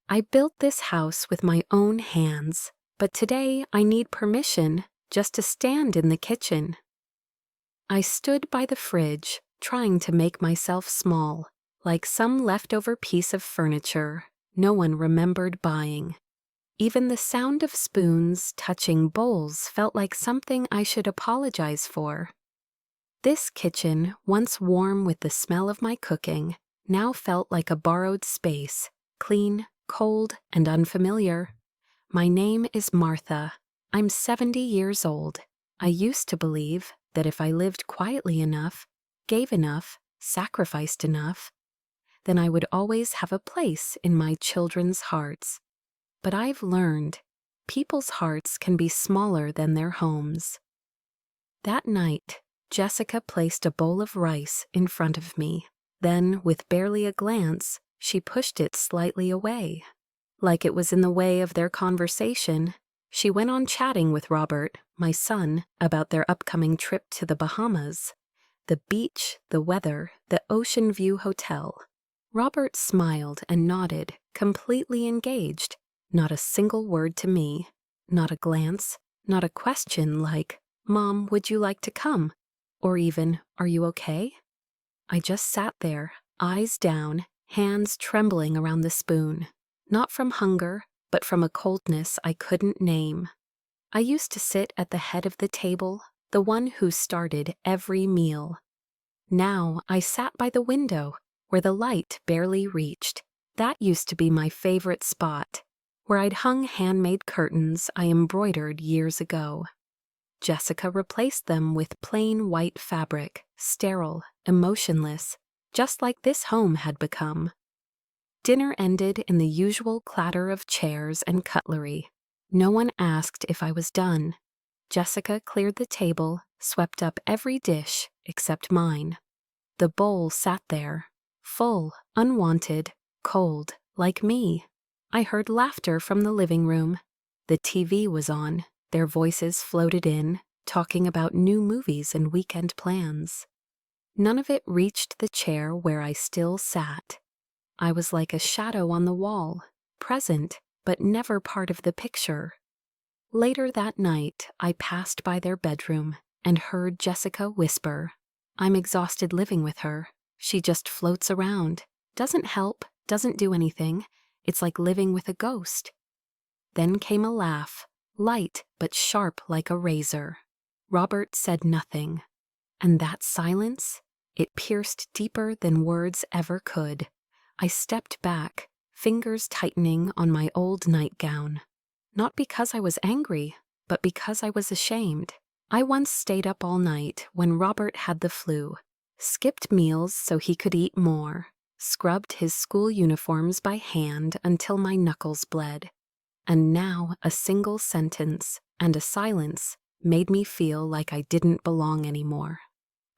I built this house with my own hands, but today I need permission just to stand in the kitchen. I stood by the fridge, trying to make myself small, like some leftover piece of furniture no one remembered buying. Even the sound of spoons touching bowls felt like something I should apologize for. This kitchen, once warm with the smell of my cooking, now felt like a borrowed space, clean, cold, and unfamiliar. My name is Martha. I'm 70 years old. I used to believe that if I lived quietly enough, gave enough, sacrificed enough, then I would always have a place in my children's hearts. But I've learned people's hearts can be smaller than their homes. That night, Jessica placed a bowl of rice in front of me. Then, with barely a glance, she pushed it slightly away. Like it was in the way of their conversation, she went on chatting with Robert, my son, about their upcoming trip to the Bahamas. The beach, the weather, the Ocean View Hotel. Robert smiled and nodded, completely engaged. Not a single word to me. Not a glance. Not a question like, "Mom, would you like to come?" Or even, "Are you okay?" I just sat there, eyes down, hands trembling around the spoon. Not from hunger, but from a coldness I couldn't name. I used to sit at the head of the table, the one who started every meal. Now I sat by the window, where the light barely reached. That used to be my favorite spot, where I'd hung handmade curtains I embroidered years ago. Jessica replaced them with plain white fabric, sterile, emotionless, just like this home had become. Dinner ended in the usual clatter of chairs and cutlery. No one asked if I was done. Jessica cleared the table, swept up every dish except mine. The bowl sat there, full, unwanted, cold, like me. I heard laughter from the living room. The TV was on. Their voices floated in, talking about new movies and weekend plans. None of it reached the chair where I still sat. I was like a shadow on the wall, present, but never part of the picture. Later that night, I passed by their bedroom and heard Jessica whisper, "I'm exhausted living with her. She just floats around, doesn't help, doesn't do anything. It's like living with a ghost." Then came a laugh, light but sharp like a razor. Robert said nothing. And that silence, it pierced deeper than words ever could. I stepped back, fingers tightening on my old nightgown. Not because I was angry, but because I was ashamed. I once stayed up all night when Robert had the flu, skipped meals so he could eat more, scrubbed his school uniforms by hand until my knuckles bled. And now a single sentence and a silence made me feel like I didn't belong anymore.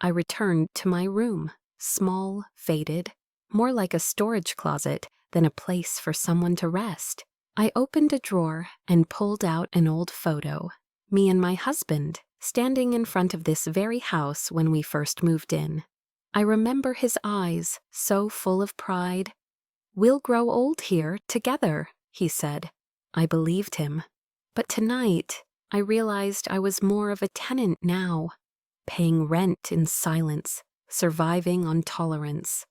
I returned to my room, small, faded, more like a storage closet than a place for someone to rest. I opened a drawer and pulled out an old photo, me and my husband, standing in front of this very house when we first moved in. I remember his eyes, so full of pride. "We'll grow old here, together," he said. I believed him. But tonight, I realized I was more of a tenant now, paying rent in silence, surviving on tolerance.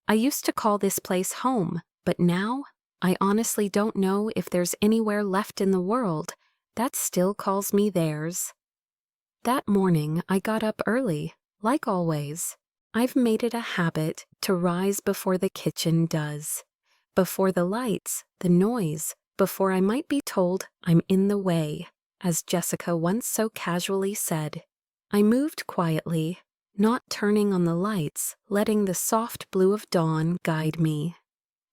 I used to call this place home, but now I honestly don't know if there's anywhere left in the world that still calls me theirs. That morning, I got up early, like always. I've made it a habit to rise before the kitchen does, before the lights, the noise, before I might be told I'm in the way, as Jessica once so casually said. I moved quietly, not turning on the lights, letting the soft blue of dawn guide me.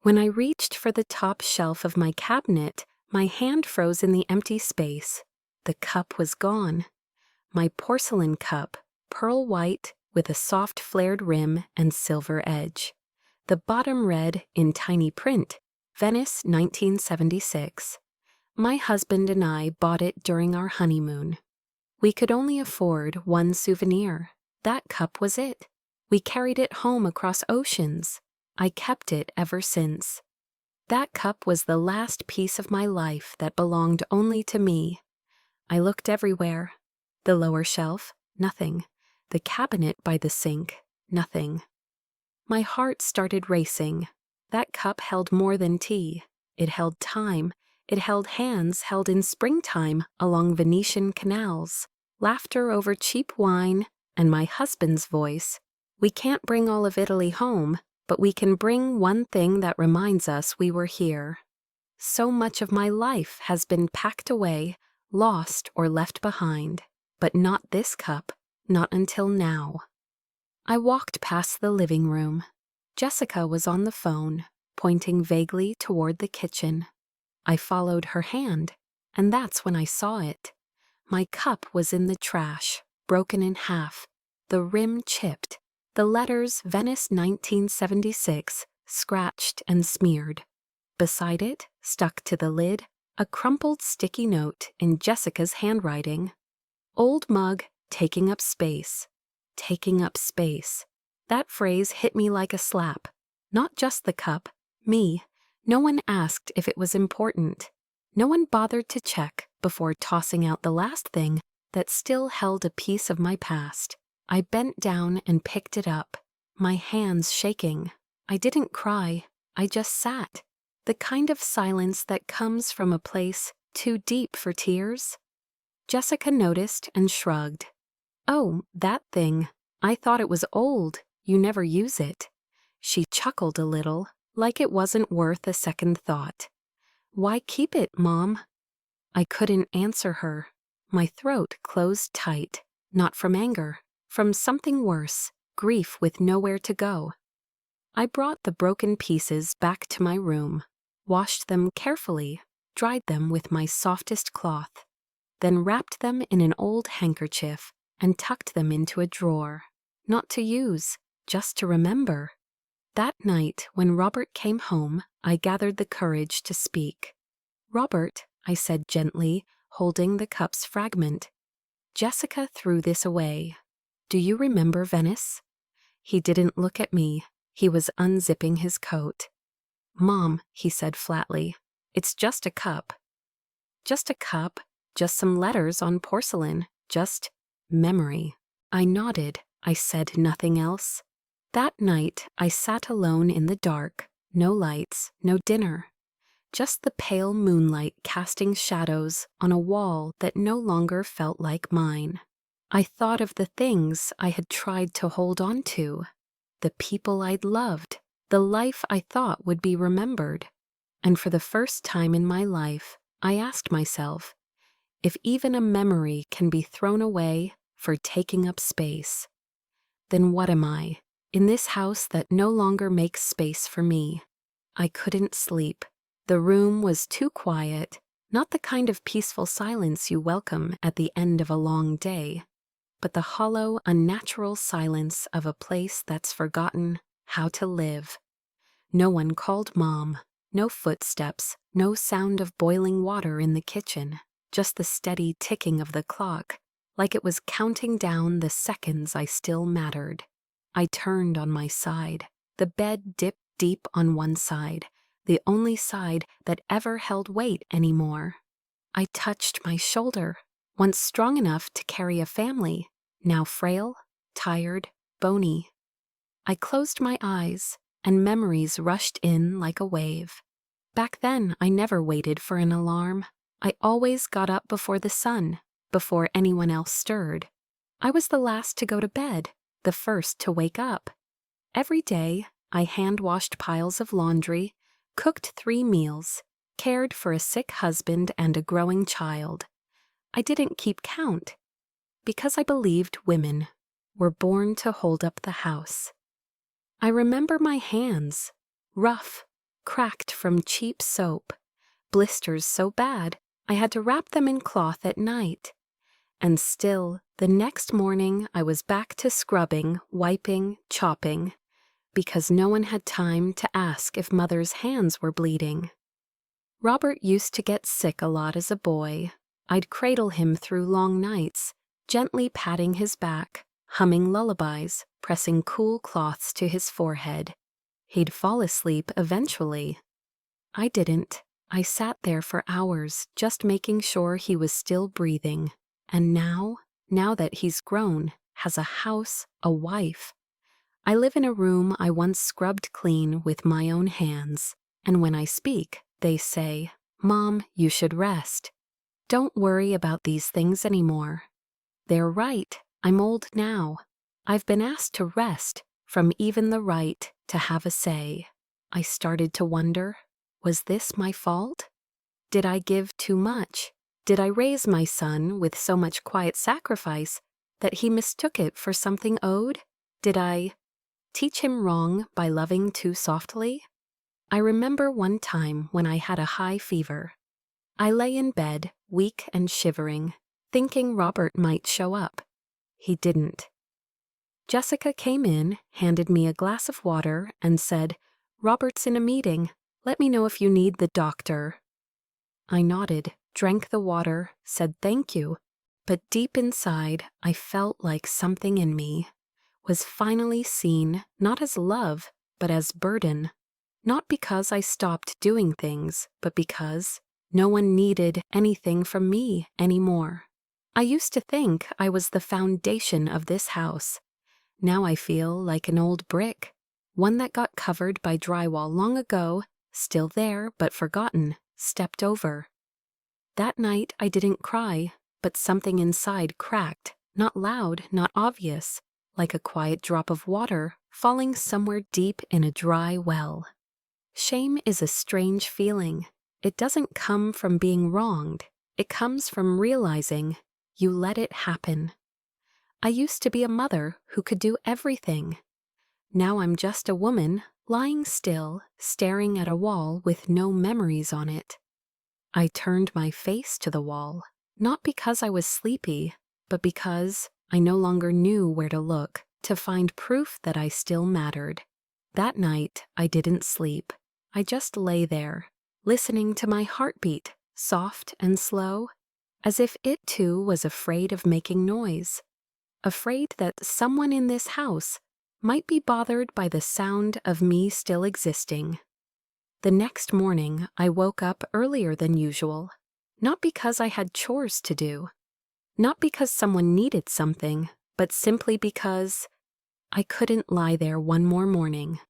When I reached for the top shelf of my cabinet, my hand froze in the empty space. The cup was gone. My porcelain cup, pearl white with a soft flared rim and silver edge. The bottom read in tiny print, Venice 1976. My husband and I bought it during our honeymoon. We could only afford one souvenir. That cup was it. We carried it home across oceans. I kept it ever since. That cup was the last piece of my life that belonged only to me. I looked everywhere. The lower shelf, nothing. The cabinet by the sink, nothing. My heart started racing. That cup held more than tea. It held time. It held hands held in springtime along Venetian canals, laughter over cheap wine, and my husband's voice. We can't bring all of Italy home, but we can bring one thing that reminds us we were here. So much of my life has been packed away, lost or left behind, but not this cup, not until now. I walked past the living room. Jessica was on the phone, pointing vaguely toward the kitchen. I followed her hand, and that's when I saw it. My cup was in the trash, broken in half, the rim chipped, the letters Venice 1976 scratched and smeared. Beside it, stuck to the lid, a crumpled sticky note in Jessica's handwriting. Old mug, taking up space. Taking up space. That phrase hit me like a slap. Not just the cup, me. No one asked if it was important. No one bothered to check before tossing out the last thing that still held a piece of my past. I bent down and picked it up, my hands shaking. I didn't cry, I just sat. The kind of silence that comes from a place too deep for tears. Jessica noticed and shrugged. "Oh, that thing. I thought it was old. You never use it." She chuckled a little, like it wasn't worth a second thought. "Why keep it, Mom?" I couldn't answer her. My throat closed tight, not from anger, from something worse, grief with nowhere to go. I brought the broken pieces back to my room, washed them carefully, dried them with my softest cloth, then wrapped them in an old handkerchief and tucked them into a drawer, not to use, just to remember. That night, when Robert came home, I gathered the courage to speak. "Robert," I said gently, holding the cup's fragment, "Jessica threw this away. Do you remember Venice?" He didn't look at me. He was unzipping his coat. "Mom," he said flatly, "it's just a cup." Just a cup, just some letters on porcelain, just memory. I nodded. I said nothing else. That night, I sat alone in the dark, no lights, no dinner. Just the pale moonlight casting shadows on a wall that no longer felt like mine. I thought of the things I had tried to hold on to, the people I'd loved, the life I thought would be remembered. And for the first time in my life, I asked myself, if even a memory can be thrown away for taking up space, then what am I, in this house that no longer makes space for me? I couldn't sleep. The room was too quiet, not the kind of peaceful silence you welcome at the end of a long day, but the hollow, unnatural silence of a place that's forgotten how to live. No one called Mom, no footsteps, no sound of boiling water in the kitchen, just the steady ticking of the clock, like it was counting down the seconds I still mattered. I turned on my side. The bed dipped deep on one side, the only side that ever held weight anymore. I touched my shoulder, once strong enough to carry a family, now frail, tired, bony. I closed my eyes, and memories rushed in like a wave. Back then, I never waited for an alarm. I always got up before the sun, before anyone else stirred. I was the last to go to bed, the first to wake up. Every day, I hand-washed piles of laundry, cooked 3 meals, cared for a sick husband and a growing child. I didn't keep count, because I believed women were born to hold up the house. I remember my hands, rough, cracked from cheap soap, blisters so bad I had to wrap them in cloth at night. And still, the next morning I was back to scrubbing, wiping, chopping, because no one had time to ask if Mother's hands were bleeding. Robert used to get sick a lot as a boy. I'd cradle him through long nights, gently patting his back, humming lullabies, pressing cool cloths to his forehead. He'd fall asleep eventually. I didn't. I sat there for hours just making sure he was still breathing. And now that he's grown, has a house, a wife, I live in a room I once scrubbed clean with my own hands. And when I speak, they say, "Mom, you should rest. Don't worry about these things anymore." They're right. I'm old now. I've been asked to rest from even the right to have a say. I started to wonder, was this my fault? Did I give too much? Did I raise my son with so much quiet sacrifice that he mistook it for something owed? Did I teach him wrong by loving too softly? I remember one time when I had a high fever. I lay in bed, weak and shivering, thinking Robert might show up. He didn't. Jessica came in, handed me a glass of water, and said, "Robert's in a meeting. Let me know if you need the doctor." I nodded, drank the water, said thank you, but deep inside I felt like something in me was finally seen not as love, but as burden. Not because I stopped doing things, but because no one needed anything from me anymore. I used to think I was the foundation of this house. Now I feel like an old brick, one that got covered by drywall long ago, still there but forgotten, stepped over. That night I didn't cry, but something inside cracked, not loud, not obvious, like a quiet drop of water falling somewhere deep in a dry well. Shame is a strange feeling. It doesn't come from being wronged. It comes from realizing you let it happen. I used to be a mother who could do everything. Now I'm just a woman, lying still, staring at a wall with no memories on it. I turned my face to the wall, not because I was sleepy, but because I no longer knew where to look to find proof that I still mattered. That night, I didn't sleep. I just lay there, listening to my heartbeat, soft and slow, as if it too was afraid of making noise, afraid that someone in this house might be bothered by the sound of me still existing. The next morning, I woke up earlier than usual, not because I had chores to do, not because someone needed something, but simply because I couldn't lie there one more morning.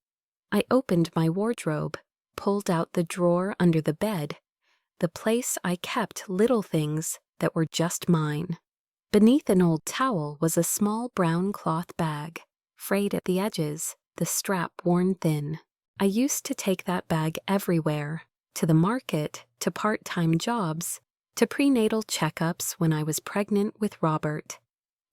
I opened my wardrobe, pulled out the drawer under the bed, the place I kept little things that were just mine. Beneath an old towel was a small brown cloth bag, frayed at the edges, the strap worn thin. I used to take that bag everywhere, to the market, to part-time jobs, to prenatal checkups when I was pregnant with Robert.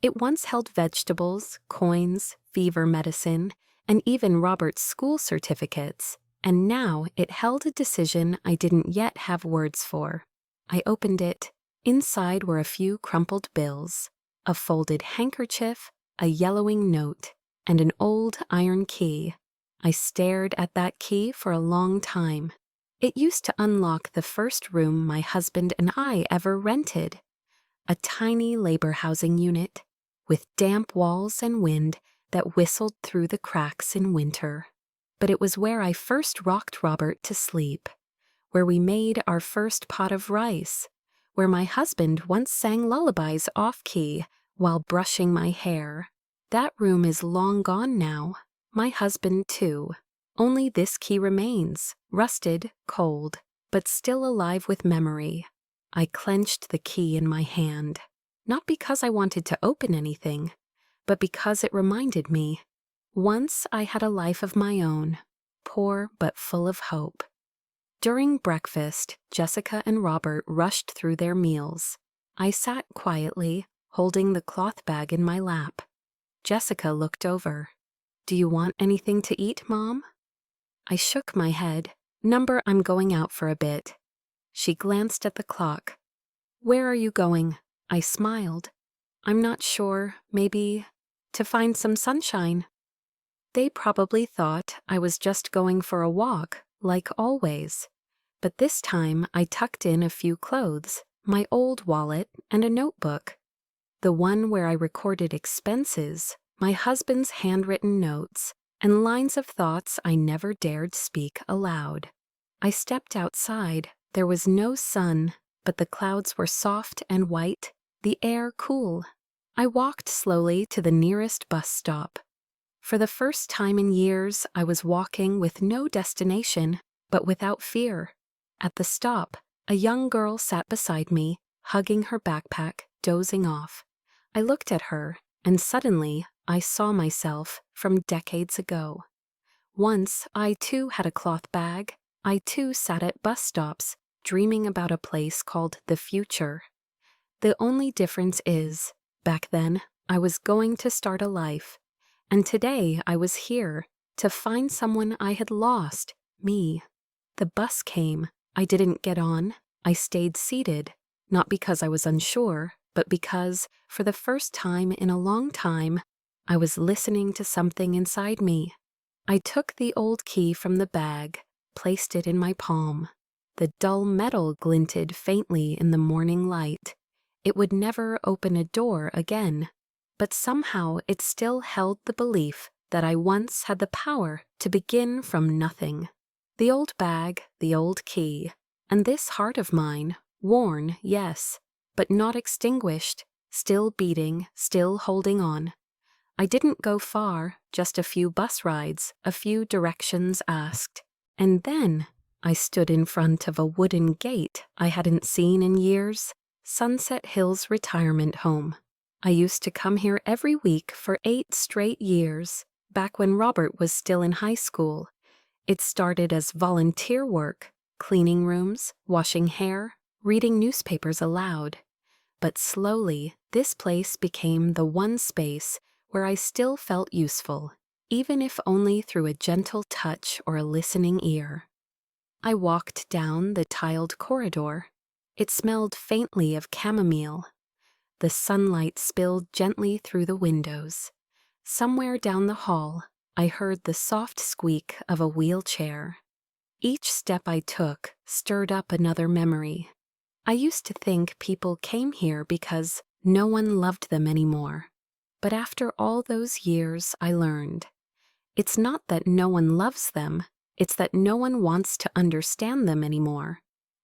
It once held vegetables, coins, fever medicine, and even Robert's school certificates, and now it held a decision I didn't yet have words for. I opened it. Inside were a few crumpled bills, a folded handkerchief, a yellowing note, and an old iron key. I stared at that key for a long time. It used to unlock the first room my husband and I ever rented, a tiny labor housing unit with damp walls and wind that whistled through the cracks in winter. But it was where I first rocked Robert to sleep, where we made our first pot of rice, where my husband once sang lullabies off-key while brushing my hair. That room is long gone now. My husband, too. Only this key remains, rusted, cold, but still alive with memory. I clenched the key in my hand, not because I wanted to open anything, but because it reminded me. Once I had a life of my own, poor but full of hope. During breakfast, Jessica and Robert rushed through their meals. I sat quietly, holding the cloth bag in my lap. Jessica looked over. "Do you want anything to eat, Mom?" I shook my head. I'm going out for a bit." She glanced at the clock. "Where are you going?" I smiled. "I'm not sure. Maybe to find some sunshine." They probably thought I was just going for a walk, like always. But this time I tucked in a few clothes, my old wallet, and a notebook. The one where I recorded expenses, my husband's handwritten notes, and lines of thoughts I never dared speak aloud. I stepped outside. There was no sun, but the clouds were soft and white, the air cool. I walked slowly to the nearest bus stop. For the first time in years, I was walking with no destination, but without fear. At the stop, a young girl sat beside me, hugging her backpack, dozing off. I looked at her, and suddenly I saw myself from decades ago. Once, I too had a cloth bag. I too sat at bus stops, dreaming about a place called the future. The only difference is, back then, I was going to start a life. And today I was here to find someone I had lost, me. The bus came. I didn't get on. I stayed seated, not because I was unsure, but because, for the first time in a long time, I was listening to something inside me. I took the old key from the bag, placed it in my palm. The dull metal glinted faintly in the morning light. It would never open a door again, but somehow it still held the belief that I once had the power to begin from nothing. The old bag, the old key, and this heart of mine, worn, yes, but not extinguished, still beating, still holding on. I didn't go far, just a few bus rides, a few directions asked. And then I stood in front of a wooden gate I hadn't seen in years, Sunset Hills Retirement Home. I used to come here every week for 8 straight years, back when Robert was still in high school. It started as volunteer work, cleaning rooms, washing hair, reading newspapers aloud. But slowly, this place became the one space where I still felt useful, even if only through a gentle touch or a listening ear. I walked down the tiled corridor. It smelled faintly of chamomile. The sunlight spilled gently through the windows. Somewhere down the hall, I heard the soft squeak of a wheelchair. Each step I took stirred up another memory. I used to think people came here because no one loved them anymore. But after all those years, I learned. It's not that no one loves them, it's that no one wants to understand them anymore.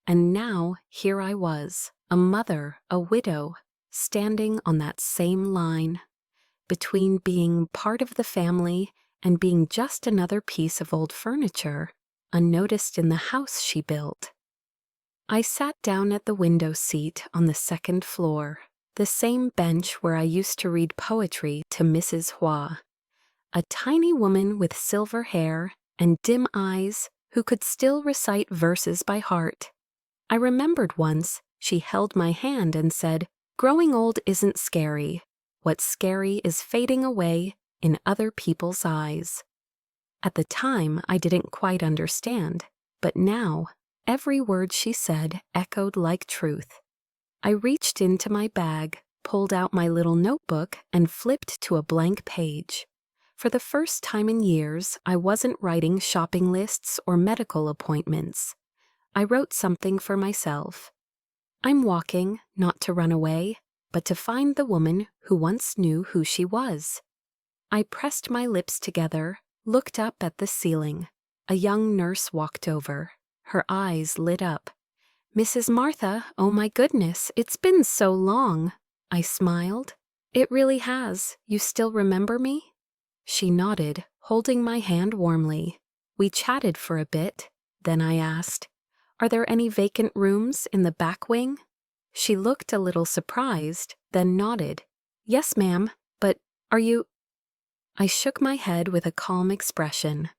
And now, here I was, a mother, a widow, standing on that same line, between being part of the family and being just another piece of old furniture, unnoticed in the house she built. I sat down at the window seat on the second floor, the same bench where I used to read poetry to Mrs. Hua, a tiny woman with silver hair and dim eyes who could still recite verses by heart. I remembered once she held my hand and said, "Growing old isn't scary. What's scary is fading away in other people's eyes." At the time, I didn't quite understand, but now, every word she said echoed like truth. I reached into my bag, pulled out my little notebook, and flipped to a blank page. For the first time in years, I wasn't writing shopping lists or medical appointments. I wrote something for myself. I'm walking, not to run away, but to find the woman who once knew who she was. I pressed my lips together, looked up at the ceiling. A young nurse walked over. Her eyes lit up. "Mrs. Martha, oh my goodness, it's been so long." I smiled. "It really has. You still remember me?" She nodded, holding my hand warmly. We chatted for a bit. Then I asked, "Are there any vacant rooms in the back wing?" She looked a little surprised, then nodded. "Yes, ma'am, but are you—" I shook my head with a calm expression.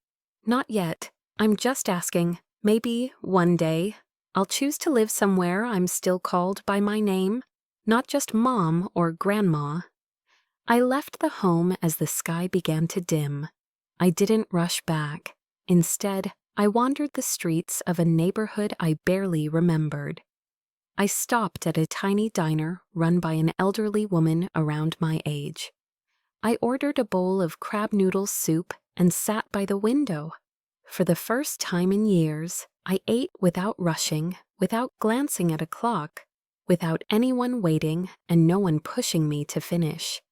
"Not yet. I'm just asking. Maybe, one day, I'll choose to live somewhere I'm still called by my name, not just Mom or Grandma." I left the home as the sky began to dim. I didn't rush back. Instead, I wandered the streets of a neighborhood I barely remembered. I stopped at a tiny diner run by an elderly woman around my age. I ordered a bowl of crab noodle soup and sat by the window. For the first time in years, I ate without rushing, without glancing at a clock, without anyone waiting and no one pushing me to finish.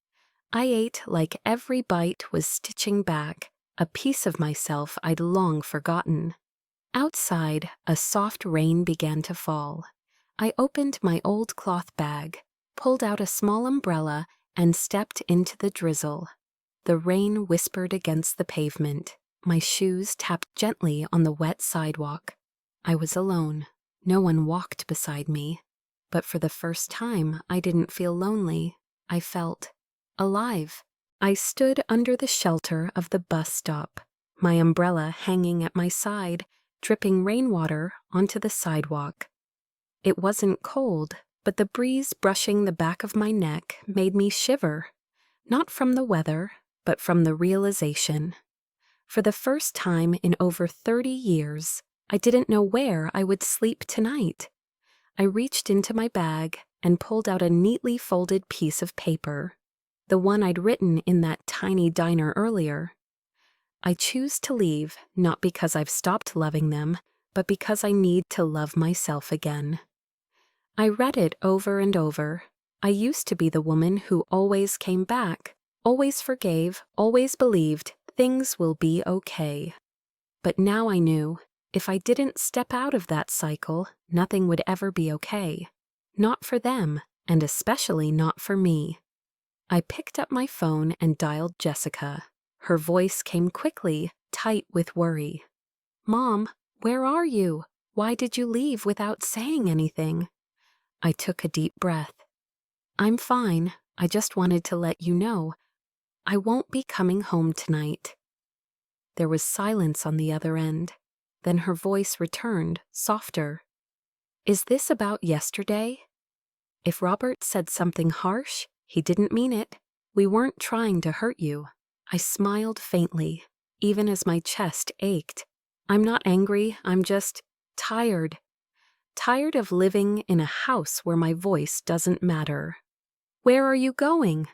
I ate like every bite was stitching back a piece of myself I'd long forgotten. Outside, a soft rain began to fall. I opened my old cloth bag, pulled out a small umbrella, and stepped into the drizzle. The rain whispered against the pavement. My shoes tapped gently on the wet sidewalk. I was alone. No one walked beside me. But for the first time, I didn't feel lonely. I felt alive. I stood under the shelter of the bus stop, my umbrella hanging at my side, dripping rainwater onto the sidewalk. It wasn't cold, but the breeze brushing the back of my neck made me shiver, not from the weather, but from the realization. For the first time in over 30 years, I didn't know where I would sleep tonight. I reached into my bag and pulled out a neatly folded piece of paper, the one I'd written in that tiny diner earlier. I choose to leave not because I've stopped loving them, but because I need to love myself again. I read it over and over. I used to be the woman who always came back, always forgave, always believed things will be okay. But now I knew, if I didn't step out of that cycle, nothing would ever be okay. Not for them, and especially not for me. I picked up my phone and dialed Jessica. Her voice came quickly, tight with worry. "Mom, where are you? Why did you leave without saying anything?" I took a deep breath. "I'm fine. I just wanted to let you know. I won't be coming home tonight." There was silence on the other end. Then her voice returned, softer. "Is this about yesterday? If Robert said something harsh, he didn't mean it. We weren't trying to hurt you." I smiled faintly, even as my chest ached. "I'm not angry, I'm just tired. Tired of living in a house where my voice doesn't matter." "Where are you going?"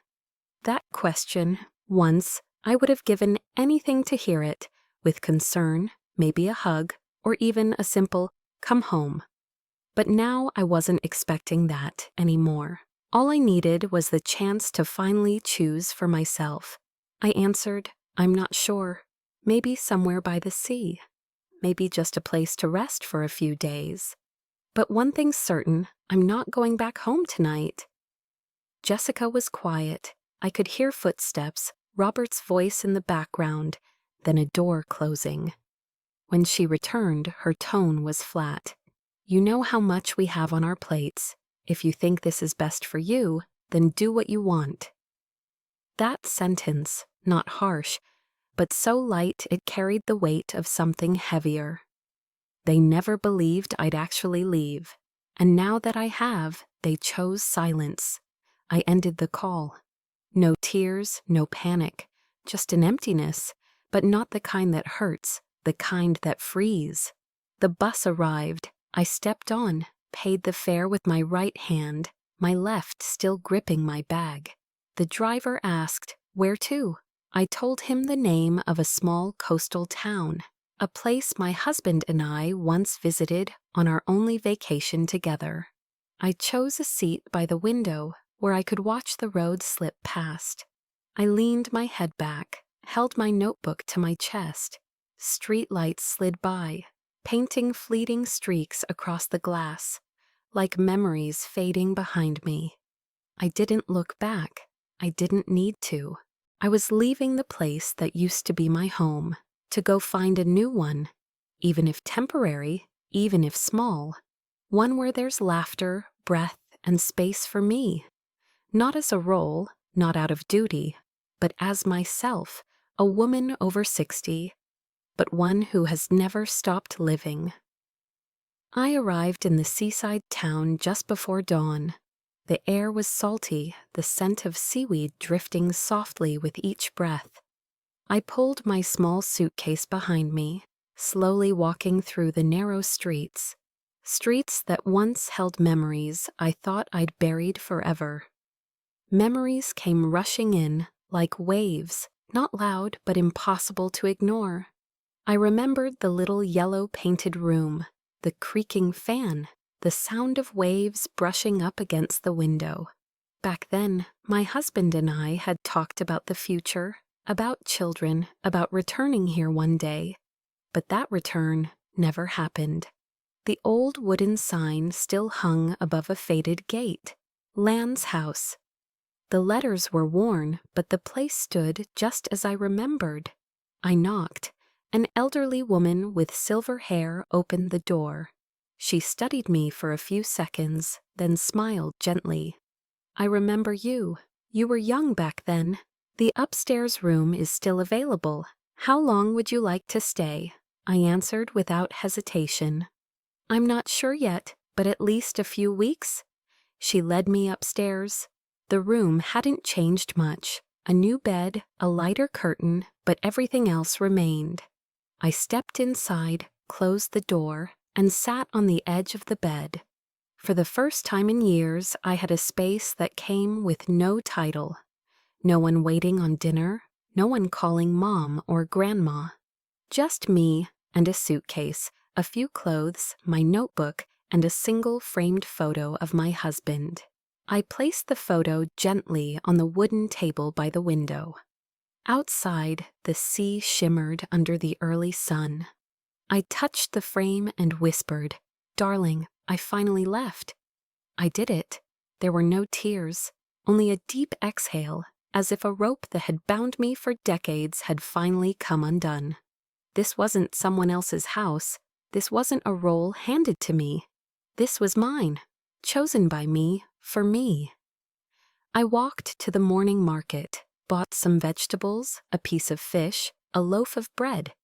That question, once, I would have given anything to hear it, with concern, maybe a hug, or even a simple, "Come home." But now I wasn't expecting that anymore. All I needed was the chance to finally choose for myself. I answered, "I'm not sure. Maybe somewhere by the sea. Maybe just a place to rest for a few days. But one thing's certain, I'm not going back home tonight." Jessica was quiet. I could hear footsteps, Robert's voice in the background, then a door closing. When she returned, her tone was flat. "You know how much we have on our plates. If you think this is best for you, then do what you want." That sentence, not harsh, but so light it carried the weight of something heavier. They never believed I'd actually leave, and now that I have, they chose silence. I ended the call. No tears, no panic, just an emptiness, but not the kind that hurts, the kind that frees. The bus arrived. I stepped on, paid the fare with my right hand, my left still gripping my bag. The driver asked, "Where to?" I told him the name of a small coastal town, a place my husband and I once visited on our only vacation together. I chose a seat by the window where I could watch the road slip past. I leaned my head back, held my notebook to my chest. Street lights slid by, painting fleeting streaks across the glass, like memories fading behind me. I didn't look back. I didn't need to. I was leaving the place that used to be my home, to go find a new one, even if temporary, even if small, one where there's laughter, breath, and space for me. Not as a role, not out of duty, but as myself, a woman over 60, but one who has never stopped living. I arrived in the seaside town just before dawn. The air was salty, the scent of seaweed drifting softly with each breath. I pulled my small suitcase behind me, slowly walking through the narrow streets that once held memories I thought I'd buried forever. Memories came rushing in like waves, not loud but impossible to ignore. I remembered the little yellow painted room, the creaking fan, the sound of waves brushing up against the window. Back then, my husband and I had talked about the future, about children, about returning here one day. But that return, never happened. The old wooden sign still hung above a faded gate. Land's house. The letters were worn, but the place stood just as I remembered. I knocked. An elderly woman with silver hair opened the door. She studied me for a few seconds, then smiled gently. "I remember you. You were young back then. The upstairs room is still available. How long would you like to stay?" I answered without hesitation. "I'm not sure yet, but at least a few weeks." She led me upstairs. The room hadn't changed much. A new bed, a lighter curtain, but everything else remained. I stepped inside, closed the door, and sat on the edge of the bed. For the first time in years, I had a space that came with no title. No one waiting on dinner, no one calling mom or grandma. Just me and a suitcase, a few clothes, my notebook, and a single framed photo of my husband. I placed the photo gently on the wooden table by the window. Outside, the sea shimmered under the early sun. I touched the frame and whispered, "Darling, I finally left." I did it. There were no tears, only a deep exhale, as if a rope that had bound me for decades had finally come undone. This wasn't someone else's house. This wasn't a role handed to me. This was mine, chosen by me, for me. I walked to the morning market, bought some vegetables, a piece of fish, a loaf of bread.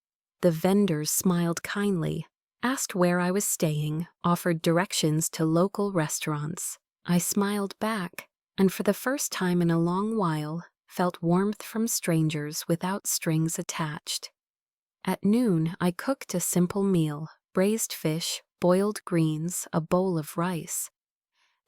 The vendors smiled kindly, asked where I was staying, offered directions to local restaurants. I smiled back, and for the first time in a long while, felt warmth from strangers without strings attached. At noon, I cooked a simple meal, braised fish, boiled greens, a bowl of rice.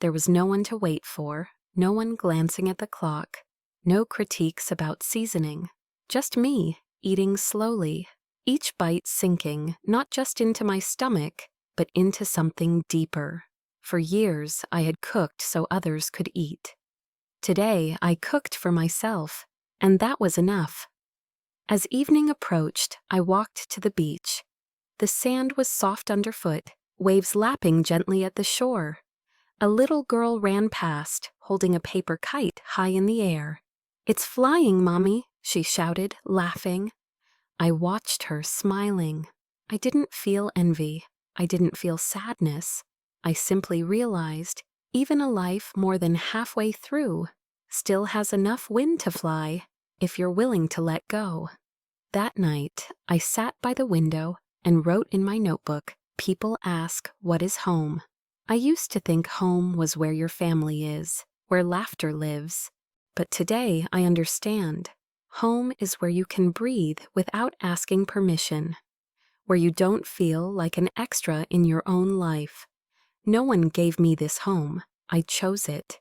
There was no one to wait for, no one glancing at the clock, no critiques about seasoning, just me, eating slowly, each bite sinking not just into my stomach, but into something deeper. For years, I had cooked so others could eat. Today, I cooked for myself, and that was enough. As evening approached, I walked to the beach. The sand was soft underfoot, waves lapping gently at the shore. A little girl ran past, holding a paper kite high in the air. "It's flying, Mommy," she shouted, laughing. I watched her, smiling. I didn't feel envy. I didn't feel sadness. I simply realized, even a life more than halfway through still has enough wind to fly if you're willing to let go. That night, I sat by the window and wrote in my notebook, "People ask, what is home?" I used to think home was where your family is, where laughter lives. But today I understand. Home is where you can breathe without asking permission, where you don't feel like an extra in your own life. No one gave me this home. I chose it.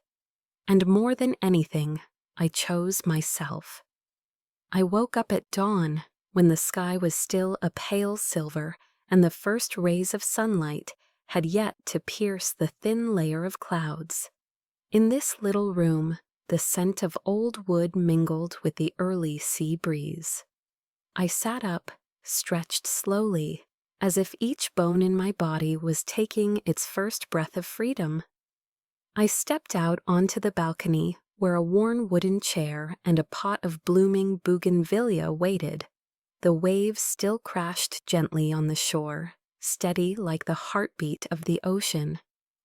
And more than anything, I chose myself. I woke up at dawn, when the sky was still a pale silver and the first rays of sunlight had yet to pierce the thin layer of clouds. In this little room, the scent of old wood mingled with the early sea breeze. I sat up, stretched slowly, as if each bone in my body was taking its first breath of freedom. I stepped out onto the balcony, where a worn wooden chair and a pot of blooming bougainvillea waited. The waves still crashed gently on the shore, steady like the heartbeat of the ocean,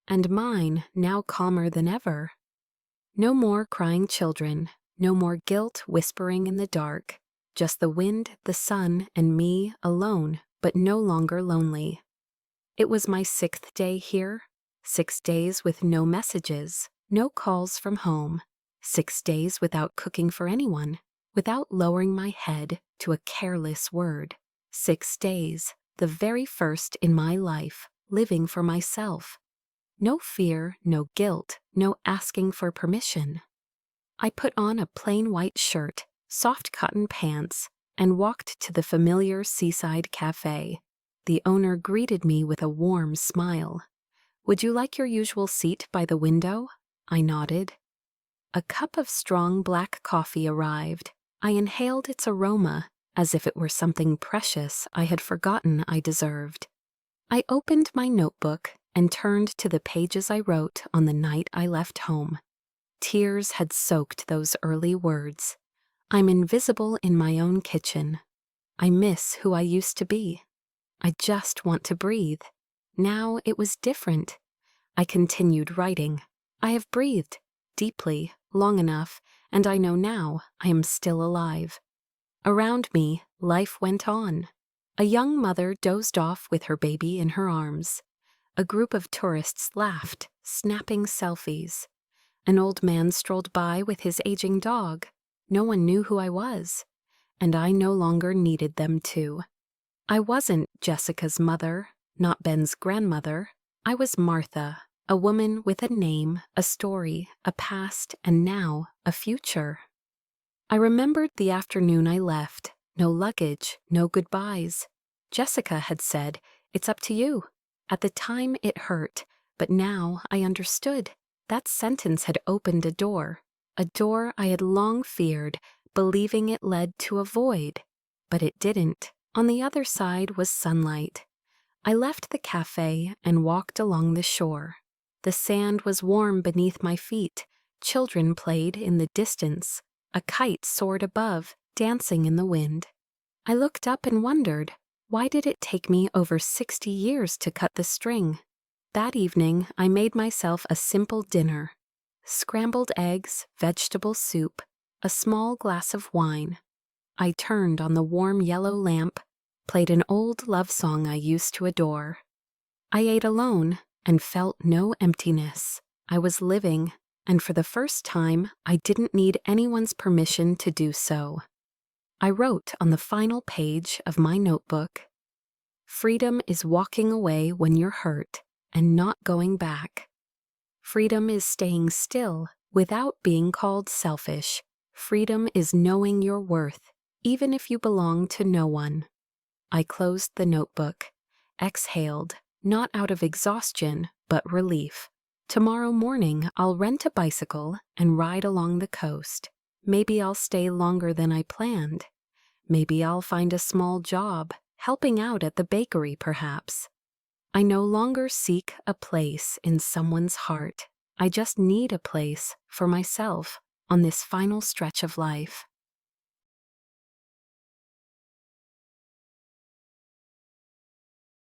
and mine now calmer than ever. No more crying children, no more guilt whispering in the dark, just the wind, the sun, and me alone, but no longer lonely. It was my 6th day here, 6 days with no messages, no calls from home, 6 days without cooking for anyone, without lowering my head to a careless word. 6 days, the very first in my life, living for myself. No fear, no guilt, no asking for permission. I put on a plain white shirt, soft cotton pants, and walked to the familiar seaside cafe. The owner greeted me with a warm smile. "Would you like your usual seat by the window?" I nodded. A cup of strong black coffee arrived. I inhaled its aroma as if it were something precious I had forgotten I deserved. I opened my notebook and turned to the pages I wrote on the night I left home. Tears had soaked those early words. I'm invisible in my own kitchen. I miss who I used to be. I just want to breathe. Now it was different. I continued writing. I have breathed deeply, long enough, and I know now I am still alive. Around me, life went on. A young mother dozed off with her baby in her arms. A group of tourists laughed, snapping selfies. An old man strolled by with his aging dog. No one knew who I was, and I no longer needed them to. I wasn't Jessica's mother, not Ben's grandmother. I was Martha, a woman with a name, a story, a past, and now a future. I remembered the afternoon I left. No luggage, no goodbyes. Jessica had said, "It's up to you." At the time it hurt, but now I understood. That sentence had opened a door I had long feared, believing it led to a void. But it didn't. On the other side was sunlight. I left the cafe and walked along the shore. The sand was warm beneath my feet. Children played in the distance. A kite soared above, dancing in the wind. I looked up and wondered, why did it take me over 60 years to cut the string? That evening, I made myself a simple dinner. Scrambled eggs, vegetable soup, a small glass of wine. I turned on the warm yellow lamp, played an old love song I used to adore. I ate alone and felt no emptiness. I was living, and for the first time, I didn't need anyone's permission to do so. I wrote on the final page of my notebook, "Freedom is walking away when you're hurt and not going back. Freedom is staying still without being called selfish. Freedom is knowing your worth, even if you belong to no one." I closed the notebook, exhaled, not out of exhaustion, but relief. Tomorrow morning, I'll rent a bicycle and ride along the coast. Maybe I'll stay longer than I planned. Maybe I'll find a small job, helping out at the bakery perhaps. I no longer seek a place in someone's heart. I just need a place for myself on this final stretch of life.